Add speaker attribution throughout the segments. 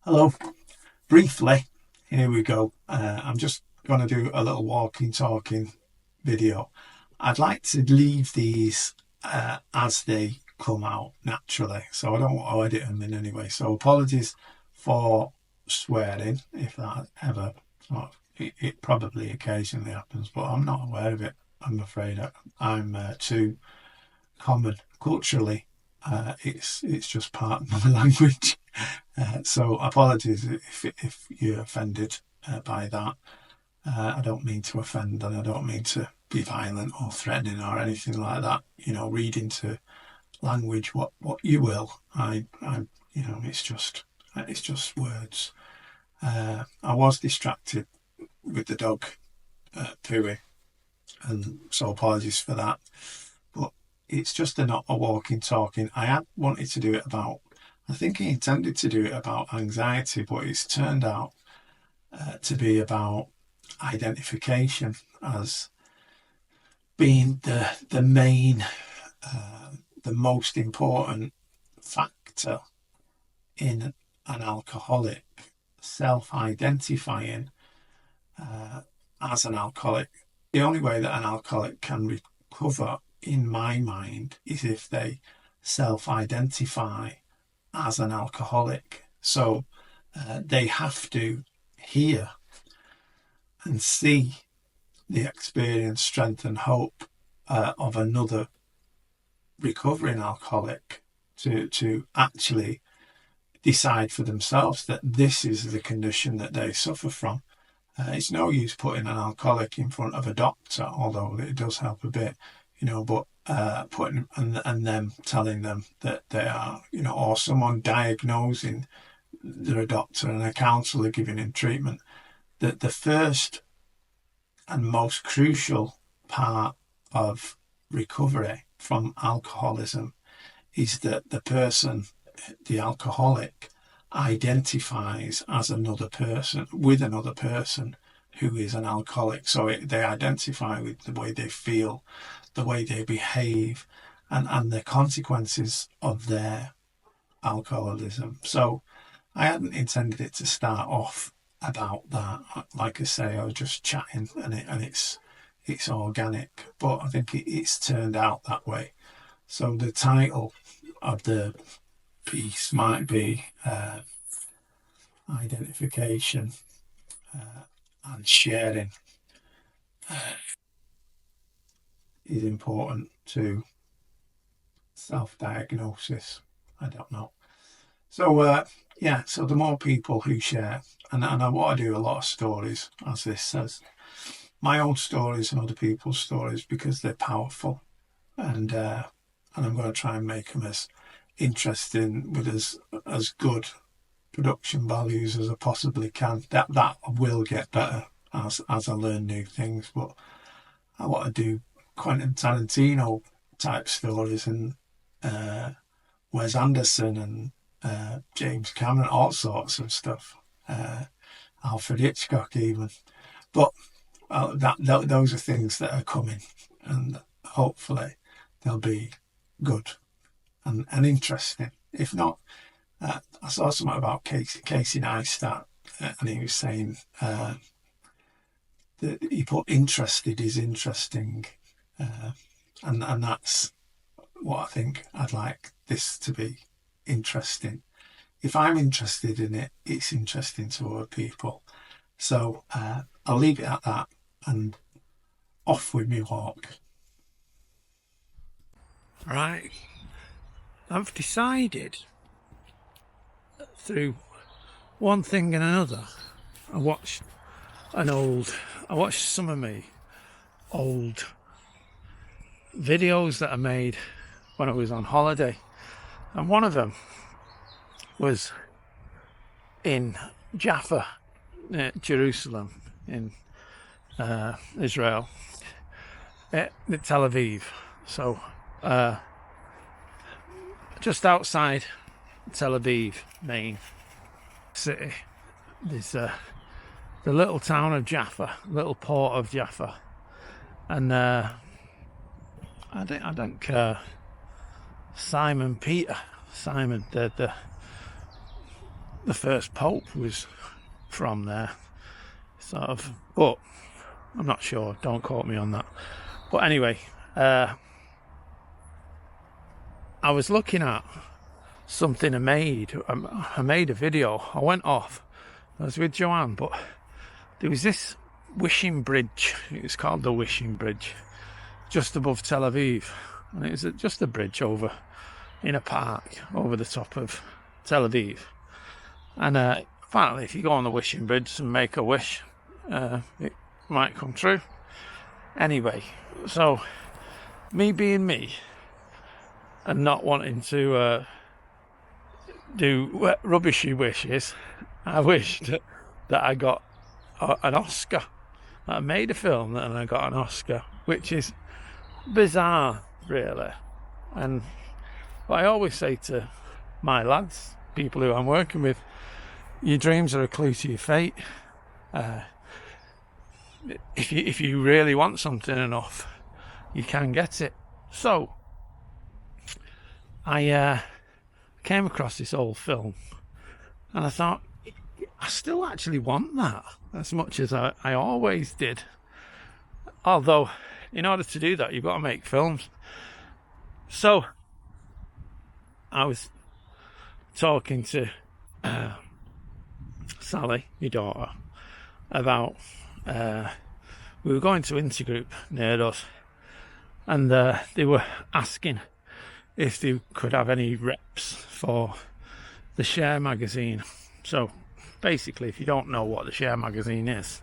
Speaker 1: Hello. Briefly, here we go. I'm just going to do a little walking, talking video. I'd like to leave these as they come out naturally, so I don't want to edit them in any way. So apologies for swearing if that ever. It probably occasionally happens, but I'm not aware of it. I'm afraid I'm too common culturally. It's just part of my language. So apologies if you're offended by that. I don't mean to offend, and I don't mean to be violent or threatening or anything like that. Read into language what you will. It's just words. I was distracted with the dog pooing, and so apologies for that. But it's just not a walking, talking. I had wanted to do it about. I think he intended to do it about anxiety, but it's turned out to be about identification as being the main, the most important factor in an alcoholic self-identifying as an alcoholic. The only way that an alcoholic can recover, in my mind, is if they self-identify as an alcoholic. So they have to hear and see the experience, strength, and hope of another recovering alcoholic to actually decide for themselves that this is the condition that they suffer from. It's no use putting an alcoholic in front of a doctor, although it does help a bit, but putting and them telling them that they are, or someone diagnosing, they're a doctor and a counsellor giving him treatment, that the first and most crucial part of recovery from alcoholism is that the person, the alcoholic, identifies as another person, with another person who is an alcoholic. So they identify with the way they feel, the way they behave, and the consequences of their alcoholism. So I hadn't intended it to start off about that. Like I say, I was just chatting, and it's organic, but I think it's turned out that way. So the title of the piece might be Identification and Sharing is important to self-diagnosis. I don't know. So so the more people who share, and I want to do a lot of stories, as this says, my own stories and other people's stories, because they're powerful, and I'm going to try and make them as interesting with as good production values as I possibly can. That will get better as I learn new things, but I want to do Quentin Tarantino type stories and Wes Anderson and James Cameron, all sorts of stuff. Alfred Hitchcock even, but those are things that are coming, and hopefully they'll be good and interesting. If not, I saw something about Casey Neistat, and he was saying that he put interested is interesting, and that's what I think. I'd like this to be interesting. If I'm interested in it, it's interesting to other people. So I'll leave it at that, and off with me walk. Right, I've decided through one thing and another. I watched some of my old videos that I made when I was on holiday, and one of them was in Jaffa, Jerusalem, in Israel, Tel Aviv. So just outside Tel Aviv, main city, there's the little town of Jaffa, little port of Jaffa, and I think Simon, the
Speaker 2: the first Pope was from there, sort of. But I'm not sure. Don't quote me on that. But anyway, I was looking at something I made. I made a video. I went off. I was with Joanne, but there was this wishing bridge. It was called the Wishing Bridge, just above Tel Aviv. And it was just a bridge over in a park over the top of Tel Aviv. And apparently if you go on the Wishing Bridge and make a wish, it might come true. Anyway, so me being me and not wanting to do rubbishy wishes, I wished that I got an Oscar. I made a film and I got an Oscar, which is bizarre, really. And what I always say to my lads, people who I'm working with, your dreams are a clue to your fate. If you really want something enough, you can get it. So I came across this old film and I thought, I still actually want that as much as I always did. Although, in order to do that, you've got to make films. So, I was talking to Sally, my daughter, about we were going to Intergroup near us, and they were asking if they could have any reps for the Share magazine. So basically, if you don't know what the Share magazine is,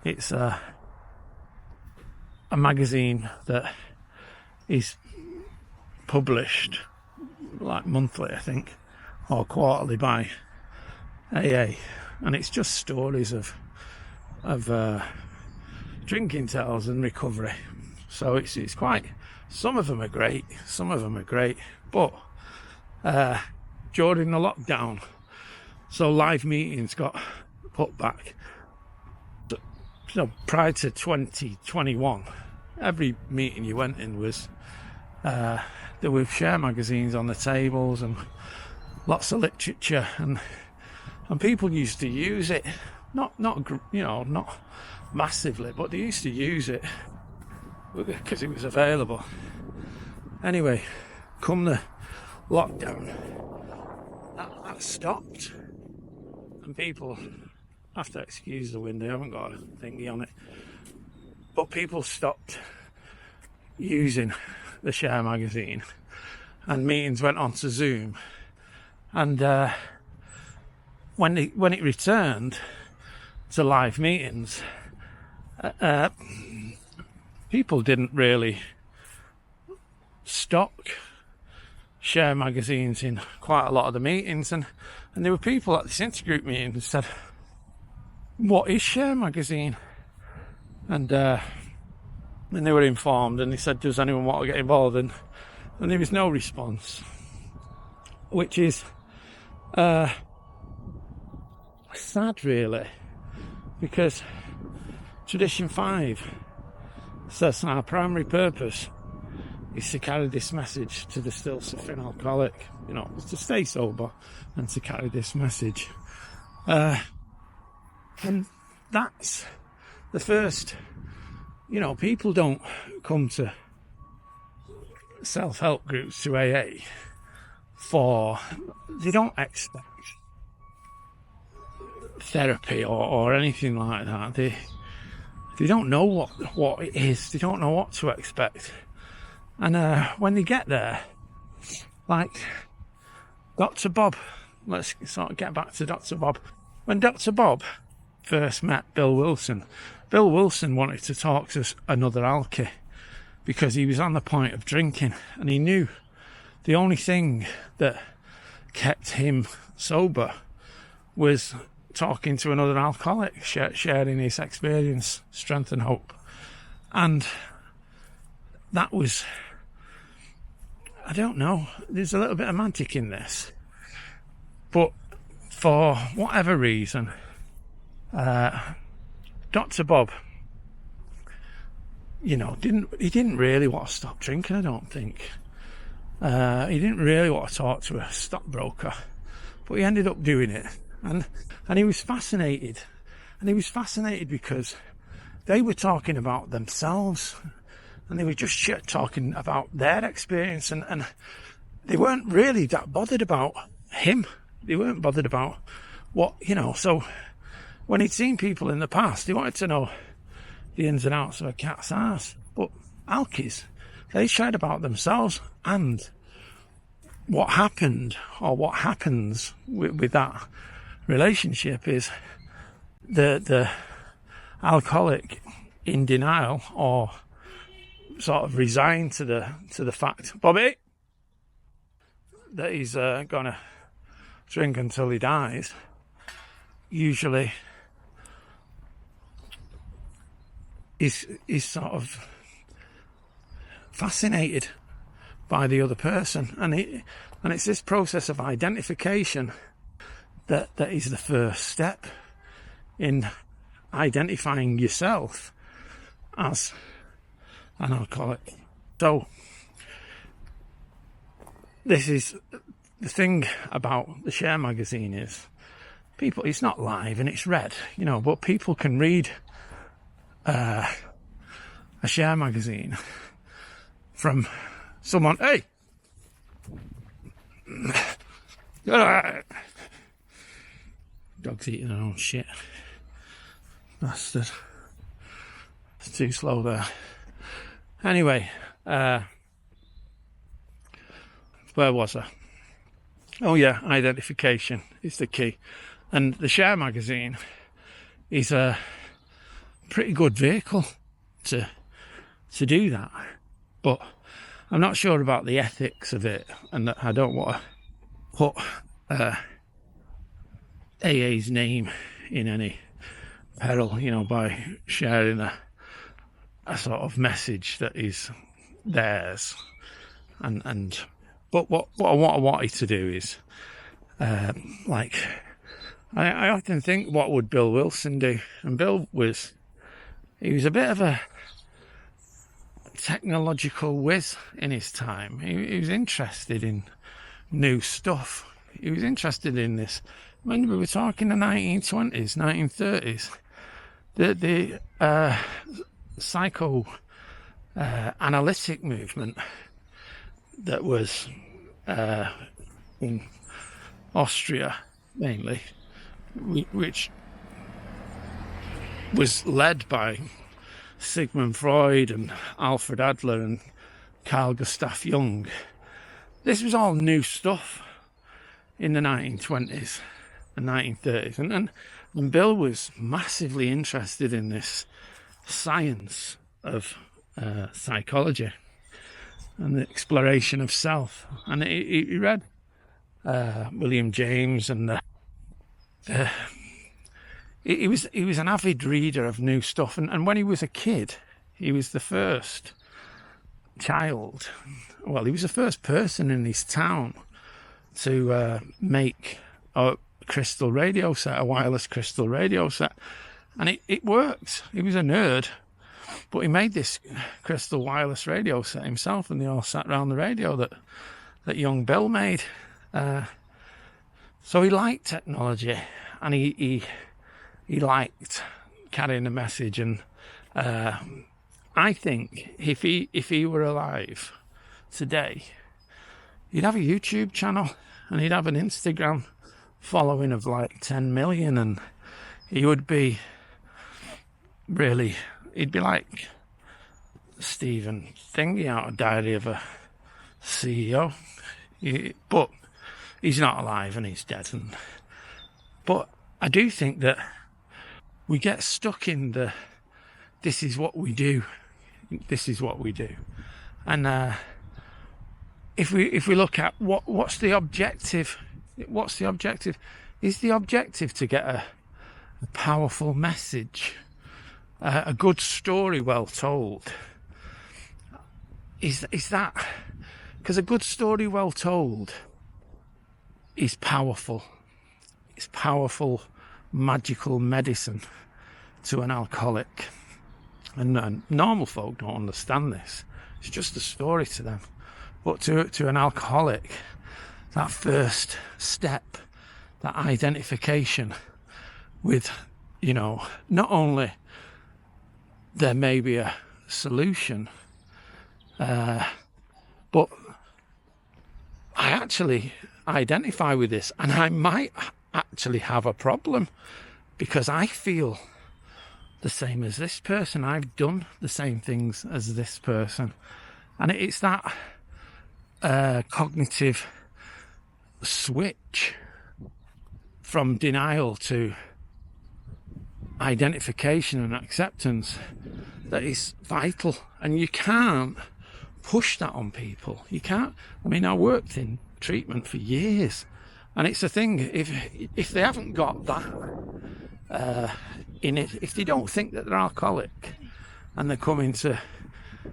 Speaker 2: it's a magazine that is published like monthly, I think, or quarterly by AA, and it's just stories of drinking tales and recovery. So it's quite, some of them are great, but during the lockdown, so live meetings got put back. So prior to 2021, every meeting you went in was there were Share magazines on the tables and lots of literature, and people used to use it, not massively, but they used to use it because it was available. Anyway, come the lockdown, that stopped, and people have to excuse the wind, I haven't got a thingy on it, but people stopped using the Share magazine and meetings went on to Zoom. And when it returned to live meetings, people didn't really stock Share magazines in quite a lot of the meetings, and there were people at this intergroup meeting who said, what is Share magazine? And they were informed, and they said, does anyone want to get involved? And there was no response, which is sad, really, because Tradition 5 says our primary purpose is to carry this message to the still suffering alcoholic, to stay sober and to carry this message. And that's the first, people don't come to self-help groups, to AA, they don't expect therapy or anything like that. They don't know what it is. They don't know what to expect. And when they get there, like Dr. Bob, let's sort of get back to Dr. Bob. When Dr. Bob first met Bill Wilson wanted to talk to another alkie because he was on the point of drinking, and he knew the only thing that kept him sober was talking to another alcoholic, sharing his experience, strength and hope. And that was, I don't know, there's a little bit of magic in this, but for whatever reason, Dr. Bob, he didn't really want to stop drinking, I don't think. He didn't really want to talk to a stockbroker, but he ended up doing it. and he was fascinated, because they were talking about themselves, and they were just talking about their experience, and they weren't really that bothered about him. They weren't bothered about what, so when he'd seen people in the past, he wanted to know the ins and outs of a cat's arse. But alkies, they shared about themselves, and what happened, or what happens with that relationship, is the alcoholic in denial, or sort of resigned to the fact, Bobby, that he's gonna drink until he dies, usually is sort of fascinated by the other person, and it's this process of identification that is the first step in identifying yourself as an alcoholic. So this is the thing about the Share magazine, is people, it's not live and it's read, but people can read a Share magazine from someone. Hey, dog's eating her own shit, bastard. It's too slow there. Anyway, where was I? Oh yeah, identification is the key, and the Share magazine is a pretty good vehicle to do that. But I'm not sure about the ethics of it, and that I don't want to put AA's name in any peril, by sharing a sort of message that is theirs. But what I wanted to do is, I often think, what would Bill Wilson do? And Bill was a bit of a technological whiz in his time. He was interested in new stuff. He was interested in this. When we were talking the 1920s, 1930s, the psychoanalytic movement that was in Austria mainly, which was led by Sigmund Freud and Alfred Adler and Carl Gustav Jung. This was all new stuff in the 1920s and 1930s, and Bill was massively interested in this science of psychology and the exploration of self. And he read William James, and he was an avid reader of new stuff. And when he was a kid, he was the first child. Well, he was the first person in his town to make a crystal radio set, a wireless crystal radio set, and it worked. He was a nerd, but he made this crystal wireless radio set himself, and they all sat around the radio that young Bill made. So he liked technology, and he liked carrying a message. And I think if he were alive today, he'd have a YouTube channel, and he'd have an Instagram following of like 10 million, and he would be he'd be like Stephen Thingy out of Diary of a CEO. But he's not alive, and he's dead. But I do think that we get stuck in this is what we do. This is what we do. And if we look at what's the objective? What's the objective? Is the objective to get a powerful message, a good story well told? Is that? Because a good story well told is powerful. It's powerful, magical medicine to an alcoholic. And normal folk don't understand this. It's just a story to them. But to an alcoholic, that first step, that identification with, you know, not only there may be a solution, but I actually identify with this, and I might actually have a problem because I feel the same as this person. I've done the same things as this person, and it's that cognitive switch from denial to identification and acceptance that is vital, and you can't push that on people. You can't. I mean, I worked in treatment for years, and it's a thing, if they haven't got that in it, if they don't think that they're alcoholic and they're coming to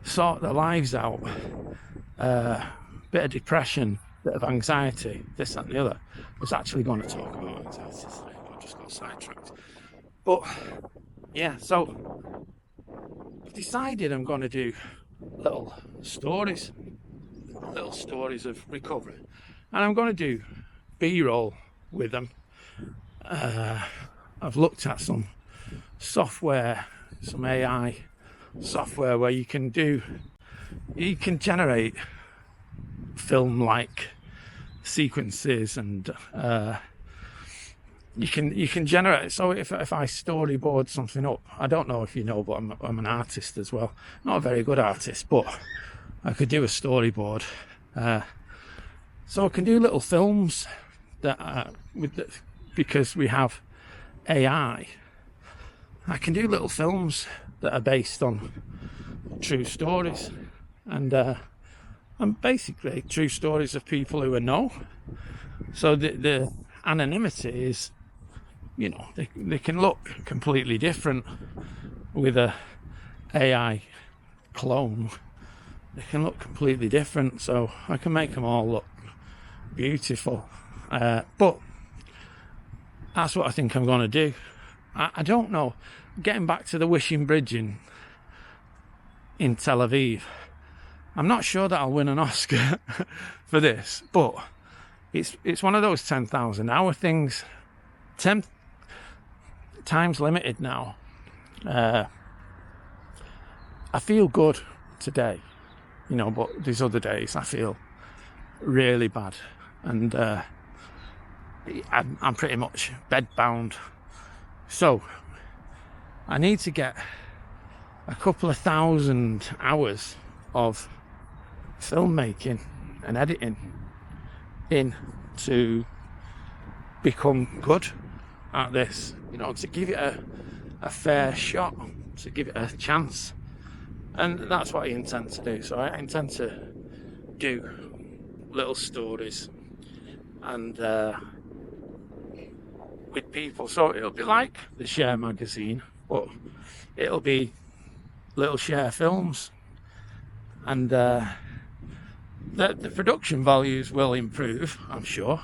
Speaker 2: sort their lives out, bit of depression, bit of anxiety, this, that and the other. I was actually going to talk about anxiety today, I just got sidetracked. But yeah, so I've decided I'm going to do little stories of recovery, and I'm going to do B-roll with them. I've looked at some software, some AI software where you can generate film-like sequences, and you can generate. So if I storyboard something up, I don't know if you know, but I'm an artist as well. Not a very good artist, but I could do a storyboard. So I can do little films that because we have AI. I can do little films that are based on true stories, and basically true stories of people who I know. So the anonymity is, you know, they can look completely different with a AI clone. They can look completely different, so I can make them all look beautiful. But that's what I think I'm going to do. I don't know. Getting back to the Wishing Bridge in Tel Aviv, I'm not sure that I'll win an Oscar for this, but it's one of those 10,000 hour things. 10 times limited now. I feel good today, you know, but these other days I feel really bad, and I'm pretty much bedbound. So I need to get a couple of 1,000 hours of filmmaking and editing in to become good at this, you know, to give it a fair shot, to give it a chance. And that's what I intend to do. So I intend to do little stories and with people. So it'll be like the Share magazine, but it'll be little Share films, and the production values will improve, I'm sure.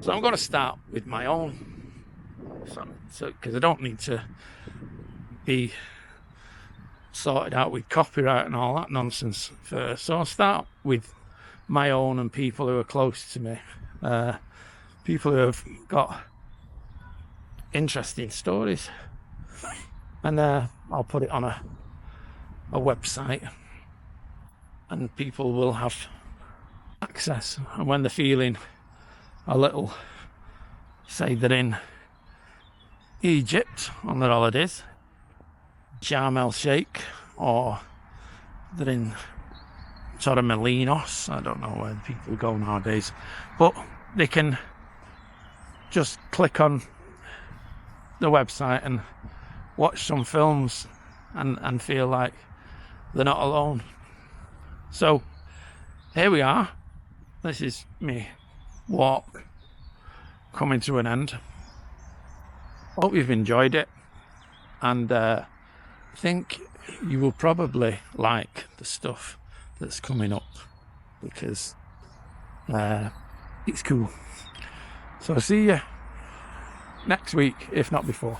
Speaker 2: So I'm going to start with my own, so because I don't need to be sorted out with copyright and all that nonsense first. So I'll start with my own and people who are close to me, people who have got interesting stories, and I'll put it on a website, and people will have access. And when they're feeling a little, say they're in Egypt on their holidays, Sharm el Sheikh, or they're in Torremolinos, I don't know where people go nowadays, but they can just click on the website and watch some films and feel like they're not alone. So here we are. This is me walk coming to an end. Hope you've enjoyed it, and I think you will probably like the stuff that's coming up, because it's cool. So see you next week, if not before.